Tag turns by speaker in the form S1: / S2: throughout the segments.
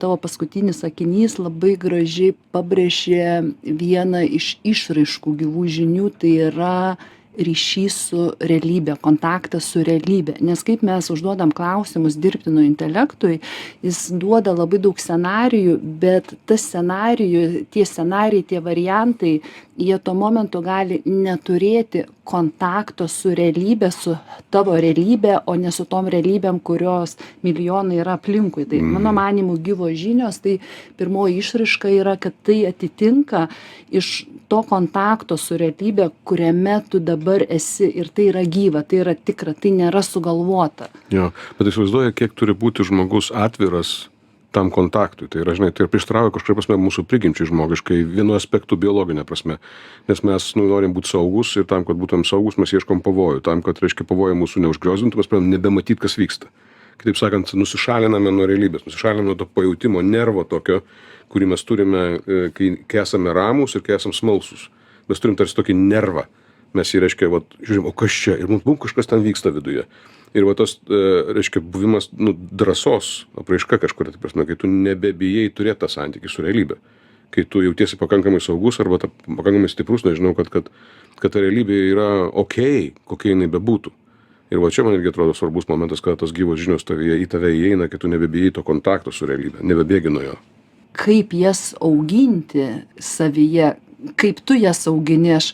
S1: tavo paskutinis sakinys labai gražiai pabrėžė vieną iš išraiškų gyvų žinių, tai yra ryšys su realybe, kontaktas su realybe. Nes kaip mes užduodam klausimus dirbtino intelektui, jis duoda labai daug scenarijų, bet tas scenarijų, tie scenarijai, tie variantai, jie tuo momentu gali neturėti kontakto su realybe, su tavo realybe, o ne su tom realybėm, kurios milijonai yra aplinkui. Tai mano manymu gyvos žinios, tai pirmoji išraiška yra, kad tai atitinka iš to kontakto su realybe, kuriame tu dabar esi ir tai yra gyva, tai yra tikra, tai nėra sugalvota.
S2: Jo, bet įsivaizduoja, kiek turi būti žmogus atviras tam kontaktui. Tai yra, žinai, tai prieštarauja kažkaip prasme mūsų prigimčiai žmogiškai, vienu aspektu biologinė prasme. Nes mes norim būti saugus ir tam, kad būtum saugus, mes ieškom pavojų. Tam, kad, reiškia, pavojai mūsų neužgriozdintų, mes pradedam nebematyti, kas vyksta. Kitaip sakant, nusišaliname nuo realybės, nusišaliname nuo to pajutimo nervo tokio, kurį mes turime, kai esame ramūs ir kai esame smalsūs. Mes turim tarsi tokį nervą. Mes jį, reiškia, vat, žiūrim, o kas čia? Ir mums kažkas ten vyksta viduje. Ir va tas, reiškia, buvimas, drąsos apraiška kažkuria, tai prasme, kai tu nebebijai turėti tą santykį su realybė. Kai tu jautiesi pakankamai saugus arba pakankamai stiprus, nežinau, kad ta realybė yra okei, kokia jinai bebūtų. Ir va čia man irgi atrodo svarbus momentas, kad tos gyvos žinios į tave įeina, kai tu nebebijai to kontakto su realybė, nebebėgi nuo jo.
S1: Kaip jas auginti savyje, kaip tu jas augini, aš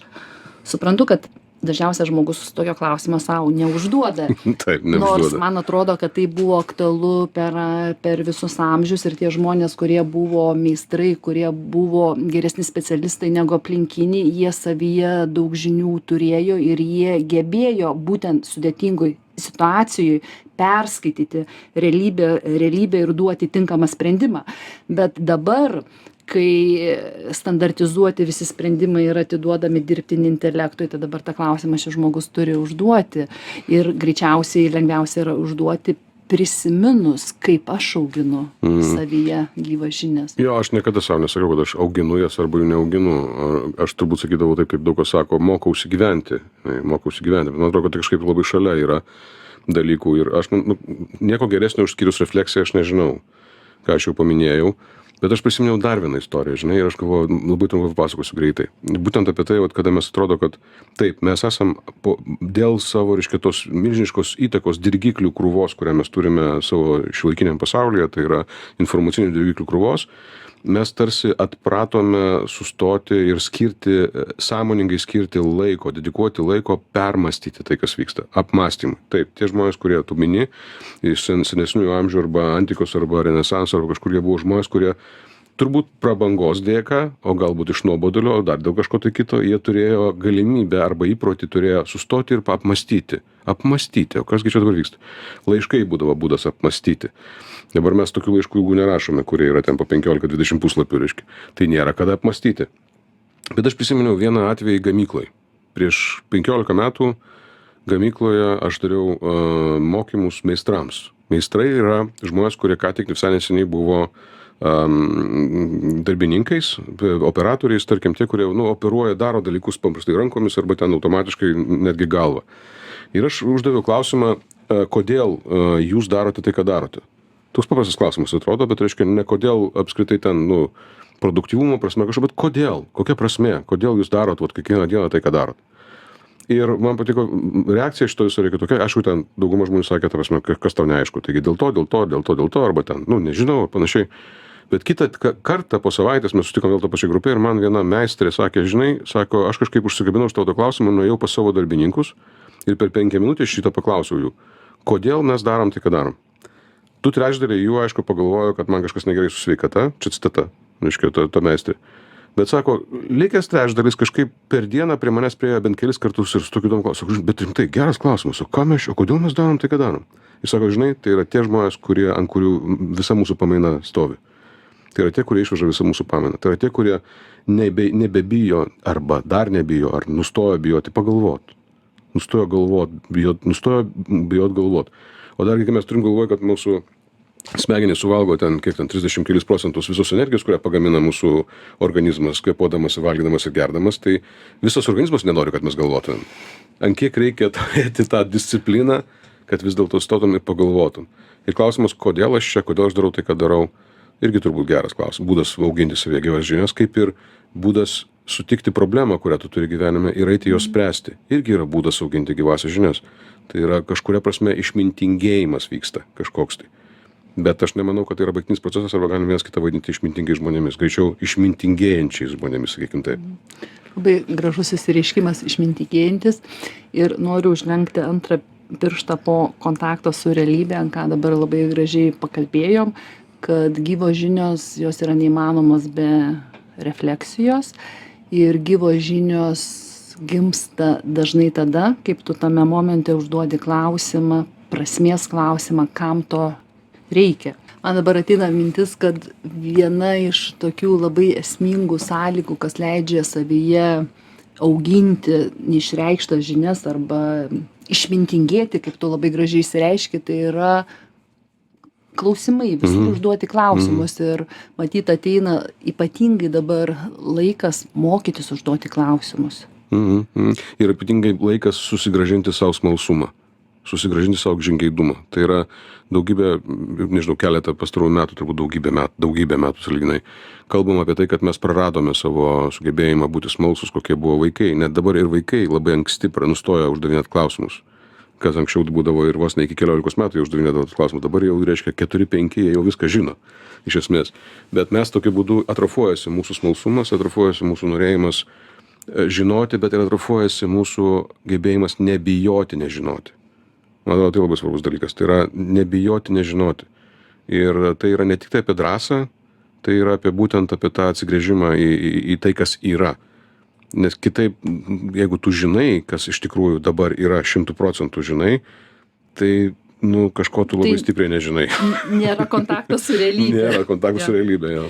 S1: suprantu, kad dažniausiai žmogus tokio klausimo savo neužduoda.
S2: Taip, neužduoda.
S1: Nors man atrodo, kad tai buvo aktualu per visus amžius ir tie žmonės, kurie buvo meistrai, kurie buvo geresni specialistai negu aplinkiniai, jie savyje daug žinių turėjo ir jie gebėjo būtent sudėtingoj situacijoj perskaityti realybę ir duoti tinkamą sprendimą. Bet dabar, kai standartizuoti visi sprendimai yra atiduodami dirbtinį intelektui, tai dabar tą klausimą šis žmogus turi užduoti. Ir greičiausiai lengviausia yra užduoti prisiminus, kaip aš auginu savyje gyvas žinias.
S2: Jo, aš niekada savo nesakiau, kad aš auginu jas arba jų neauginu. Aš turbūt sakydavau taip, kaip daug kas sako, mokausi gyventi. Bet man atrodo, kad tai kažkaip labai šalia yra dalykų. Ir aš nieko geresnio išskyrus refleksiją aš nežinau, ką aš jau paminėjau. Bet aš prisiminiau dar vieną istoriją, žinai, ir aš galvoju, labai trumpai papasakosiu greitai. Būtent apie tai, kada mes atrodo, kad taip, mes esam dėl savo, reiškia, tos milžiniškos įtakos dirgiklių krūvos, kurią mes turime savo šiuolaikiniam pasaulyje, tai yra informacinių dirgiklių krūvos, mes tarsi atpratome sustoti ir sąmoningai skirti laiko, dedikuoti laiko permastyti tai, kas vyksta. Apmąstymui. Taip, tie žmonės, kurie tu mini, iš senesnių amžių arba antikos arba renesanso arba kažkur jie buvo žmonės, kurie turbūt prabangos dėka, o galbūt iš nuobodulio, o dar dėl kažko tai kito, jie turėjo galimybę arba įprotį turėjo sustoti ir apmąstyti. Apmąstyti. O kasgi čia dabar vyksta? Laiškai būdavo būdas apmąstyti. Dabar mes tokių laiškų ilgų nerašome, kurie yra ten po 15-20 puslapių, reiškia. Tai nėra kada apmąstyti. Bet aš prisiminiau vieną atvejį gamykloj. Prieš 15 metų gamykloje aš dariau mokymus meistrams. Meistrai yra žmonės, kurie ką tik visai neseniai buvo darbininkais, operatoriais, tarkim, tie, kurie operuoja, daro dalykus paprastai rankomis arba ten automatiškai netgi galva. Ir aš uždaviau klausimą, kodėl jūs darote tai, ką darote. Toks paprastas klausimas atrodo, bet reiškia, ne kodėl apskritai ten, produktyvumo prasme kažkaip, bet kodėl, kokia prasmė, kodėl jūs darot kiekvieną dieną tai, ką darot. Ir man patiko reakcija šito viso reikia tokia, aišku, ten dauguma žmonių sakė, ta prasme, kas tau neaišku, taigi dėl to, arba ten, nežinau, panašiai. Bet kitą kartą po savaitės mes sutikom vėl tą pačią grupę ir man viena meistrė sakė, žinai, sako, aš kažkaip užsikabinau šitą klausimą, nuėjau pas savo darbininkus ir per 5 minutės šitą paklausiau jų, kodėl mes darom tai, ką darom. 2/3 jų, aišku, pagalvojo, kad man kažkas negerai su sveikata, čia citata, reiškia, ta meistrė. Bet sako, likęs 3/3 kažkaip per dieną prie manęs priejo bent kelis kartus ir su tokiu įdomu klausimu. Bet rimtai, geras klausimas, o kodėl mes darom tai, ką darom? Jis sako, žinai, tai yra tie žmonės, ant kurių visa mūsų pamaina stovi. Tai yra tie, kurie išveža visą mūsų pamainą. Tai yra tie, kurie nebebijo arba dar nebijo, ar nustojo bijoti pagalvoti. Nustojo bijot galvot. O dar kai mes turim galvoj, kad mūsų smegenys suvalgo ten 30 kelis procentus visos energijos, kurią pagamina mūsų organizmas, kvėpuodamas, valgydamas ir gerdamas, tai visas organizmas nenori, kad mes galvotumėm. Ant kiek reikia turėti tą discipliną, kad vis dėlto stotum ir pagalvotum. Ir klausimas, kodėl aš čia, kodėl aš darau tai, ką darau, Irgi turbūt geras klausimas. Būdas auginti savyje gyvas žinias, kaip ir būdas sutikti problemą, kurią tu turi gyvenime ir eiti jos spręsti. Irgi yra būdas auginti gyvasias žinias. Tai yra kažkuria prasme išmintingėjimas vyksta kažkoks tai. Bet aš nemanau, kad tai yra baigtinis procesas arba galim vienas kitą vadinti išmintingais žmonėmis. Greičiau išmintingėjančiais žmonėmis, sakykim taip.
S1: Labai gražus įsireiškimas išmintingėjantis ir noriu užlenkti antrą pirštą po kontakto su realybė, ką dabar labai gražiai pakalbėjom, kad gyvos žinios jos yra neįmanomas be refleksijos ir gyvos žinios gimsta dažnai tada, kaip tu tame momente užduodi klausimą, prasmės klausimą, kam to reikia. Man dabar ateina mintis, kad viena iš tokių labai esmingų sąlygų, kas leidžia savyje auginti neišreikštas žinias arba išmintingėti, kaip tu labai gražiai išsireiški, tai yra klausimai, visur užduoti klausimus ir matyt ateina ypatingai dabar laikas mokytis užduoti klausimus.
S2: Ir ypatingai laikas susigrąžinti savo smalsumą, susigrąžinti savo žingeidumą. Tai yra daugybė, nežinau, keletą pastarųjų metų, turbūt daugybę metų sąlyginai. Kalbam apie tai, kad mes praradome savo sugebėjimą būti smalsus, kokie buvo vaikai. Net dabar ir vaikai labai anksti nustoja uždavinėti klausimus. Kas anksčiau būdavo ir vos ne iki 14 metų jau uždavinėdavo klausimus. Dabar jau reiškia 4-5, jie jau viską žino, iš esmės. Bet mes tokiu būdu atrofuojasi mūsų smalsumas, atrofuojasi mūsų norėjimas žinoti, bet ir atrofuojasi mūsų gebėjimas nebijoti nežinoti. Man atrodo, tai labai svarbus dalykas. Tai yra nebijoti nežinoti. Ir tai yra ne tik tai apie drąsą, tai yra būtent apie tą atsigręžimą į tai, kas yra. Nes kitaip, jeigu tu žinai, kas iš tikrųjų dabar yra 100% žinai, tai kažko tu labai stipriai nežinai.
S1: Nėra kontakto su realybė.
S2: Nėra kontakto su realybė, jo.